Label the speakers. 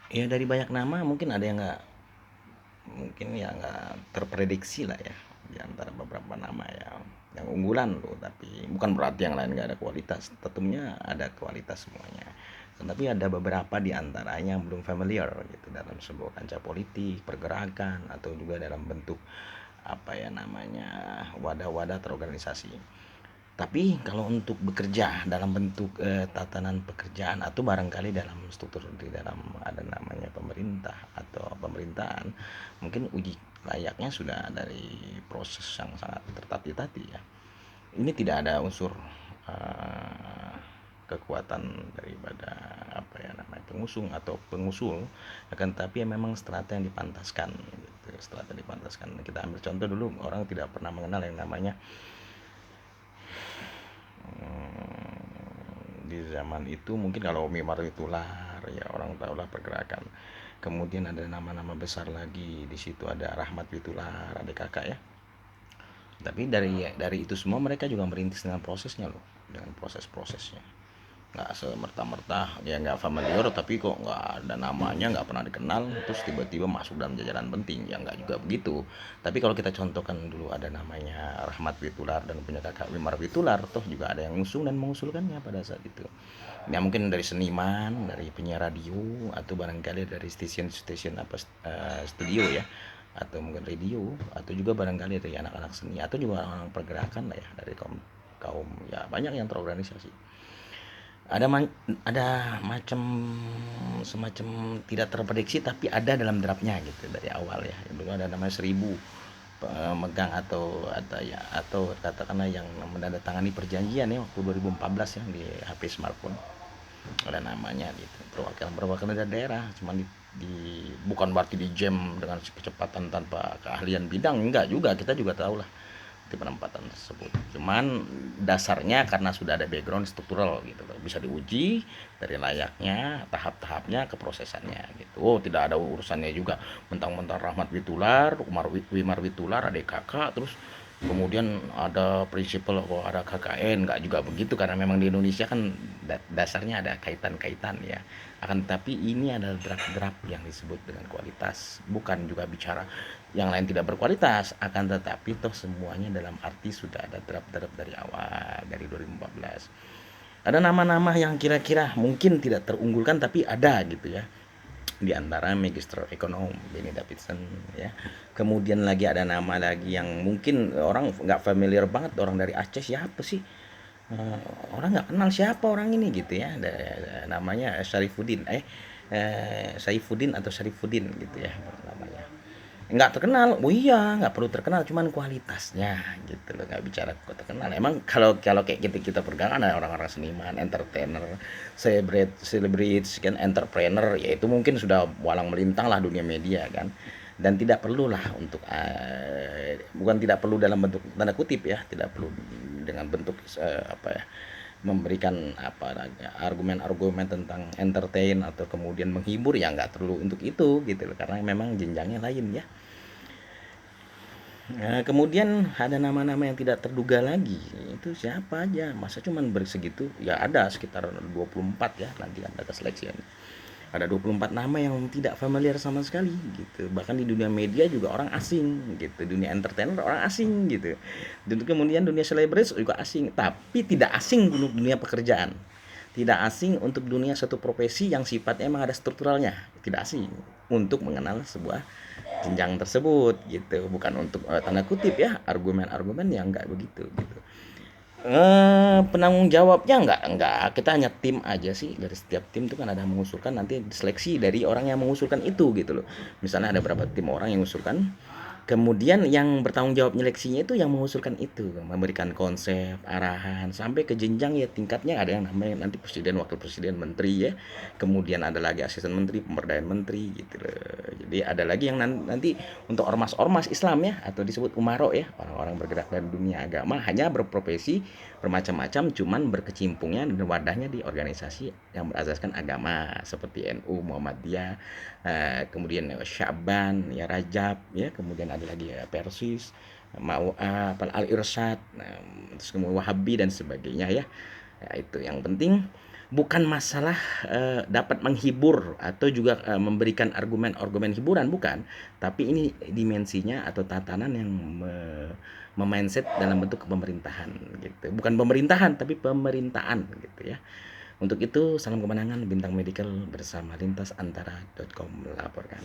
Speaker 1: Ya dari banyak nama mungkin ada yang nggak, mungkin ya nggak terprediksi lah ya, di antara beberapa nama yang unggulan loh, tapi bukan berarti yang lain nggak ada kualitas, tentunya ada kualitas semuanya. Tapi ada beberapa di antaranya yang belum familiar gitu dalam sebuah kancah politik, pergerakan, atau juga dalam bentuk apa ya namanya, wadah-wadah terorganisasi. Tapi kalau untuk bekerja dalam bentuk tatanan pekerjaan atau barangkali dalam struktur di dalam ada namanya pemerintah atau pemerintahan, mungkin uji layaknya sudah dari proses yang sangat tertati-tati ya. Ini tidak ada unsur eh, kekuatan daripada apa ya namanya pengusung atau pengusul, akan tapi ya memang strata yang dipantaskan gitu, strata dipantaskan. Kita ambil contoh dulu, orang tidak pernah mengenal yang namanya di zaman itu mungkin kalau Umi Marwitular ya orang tahulah pergerakan. Kemudian ada nama-nama besar lagi di situ, ada Rahmat Witular, ada kakak ya. Tapi dari itu semua mereka juga merintis dengan prosesnya loh, dengan proses-prosesnya. Nggak semerta-merta ya, nggak familiar tapi kok nggak ada namanya, nggak pernah dikenal, terus tiba-tiba masuk dalam jajaran penting, ya nggak juga begitu. Tapi kalau kita contohkan dulu, ada namanya Rahmat Witular dan punya kakak Wimar Witular, toh juga ada yang ngusung dan mengusulkannya pada saat itu. Ya mungkin dari seniman, dari penyiar radio, atau barangkali dari stasiun-stasiun apa studio ya, atau mungkin radio, atau juga barangkali dari anak-anak seni, atau juga orang-orang pergerakan lah ya, dari kaum kaum ya banyak yang terorganisasi. Ada ada macam semacam tidak terprediksi, tapi ada dalam draftnya gitu dari awal ya. Dulu ada namanya 1000 pemegang atau ya atau katakanlah yang menandatangani perjanjian ya waktu 2014 yang di HP smartphone, ada namanya gitu, perwakilan dari daerah, cuma bukan berarti di jam dengan kecepatan tanpa keahlian bidang, enggak juga, kita juga tahu lah di penempatan tersebut. Cuman dasarnya karena sudah ada background struktural gitu loh, bisa diuji dari layaknya, tahap-tahapnya, keprosesannya gitu. Oh, tidak ada urusannya juga mentang-mentang Rahmat Witular, Wimar Witular, adik kakak, terus kemudian ada prinsipal kok ada KKN, nggak juga begitu, karena memang di Indonesia kan dasarnya ada kaitan-kaitan ya. Akan tetapi ini adalah draft-draft yang disebut dengan kualitas, bukan juga bicara yang lain tidak berkualitas, akan tetapi toh semuanya dalam arti sudah ada draft-draft dari awal, dari 2014. Ada nama-nama yang kira-kira mungkin tidak terunggulkan tapi ada gitu ya, di antara Magister Ekonom Benny Davidson ya. Kemudian lagi ada nama lagi yang mungkin orang nggak familiar banget, orang dari Aceh, siapa sih. Eh, orang nggak kenal siapa orang ini gitu ya. Namanya Saifuddin atau Syarifuddin gitu ya namanya. Nggak terkenal, oh iya nggak perlu terkenal, cuman kualitasnya gitu loh, nggak bicara kok terkenal. Emang kalau kalau kayak kita pergaulan ada orang-orang seniman, entertainer, selebritis kan, entrepreneur, ya itu mungkin sudah walang melintang lah dunia media kan. Dan tidak perlu lah untuk bukan tidak perlu dalam bentuk tanda kutip ya, tidak perlu dengan bentuk apa ya, memberikan apa argumen-argumen tentang entertain atau kemudian menghibur, ya nggak perlu untuk itu gitu loh, karena memang jenjangnya lain ya. Nah, kemudian ada nama-nama yang tidak terduga lagi. Itu siapa aja? Masa cuman bersegitu? Ya ada sekitar 24 ya, nanti kan data seleksi. Ada 24 nama yang tidak familiar sama sekali gitu. Bahkan di dunia media juga orang asing gitu. Dunia entertainer orang asing gitu. Dan kemudian dunia selebritis juga asing, tapi tidak asing untuk dunia pekerjaan. Tidak asing untuk dunia satu profesi yang sifatnya emang ada strukturalnya. Tidak asing untuk mengenal sebuah jenjang tersebut gitu, bukan untuk tanda kutip ya argumen-argumen yang enggak begitu gitu. Penanggung jawabnya enggak, kita hanya tim aja sih, dari setiap tim itu kan ada yang mengusulkan, nanti seleksi dari orang yang mengusulkan itu gitu loh. Misalnya ada berapa tim orang yang mengusulkan, kemudian yang bertanggung jawab nyeleksinya itu yang mengusulkan itu, memberikan konsep, arahan, sampai ke jenjang ya tingkatnya, ada yang namanya nanti presiden, wakil presiden, menteri ya. Kemudian ada lagi asisten menteri, pemberdayaan menteri gitu loh. Jadi ada lagi yang nanti untuk ormas-ormas Islam ya, atau disebut umaro ya, orang-orang bergerak dari dunia agama, hanya berprofesi bermacam-macam, cuman berkecimpungnya dan wadahnya di organisasi yang berasaskan agama seperti NU, Muhammadiyah, kemudian Syaban, ya Rajab, ya kemudian ada lagi ya Persis, mau Al Irsyad, nah, terus kemudian Wahabi dan sebagainya ya. Ya itu yang penting. bukan masalah dapat menghibur atau juga memberikan argumen-argumen hiburan, bukan, tapi ini dimensinya atau tatanan yang memindset dalam bentuk pemerintahan gitu, bukan pemerintahan tapi pemerintahan gitu ya. Untuk itu salam kemenangan, Bintang Medical bersama lintasantara.com melaporkan.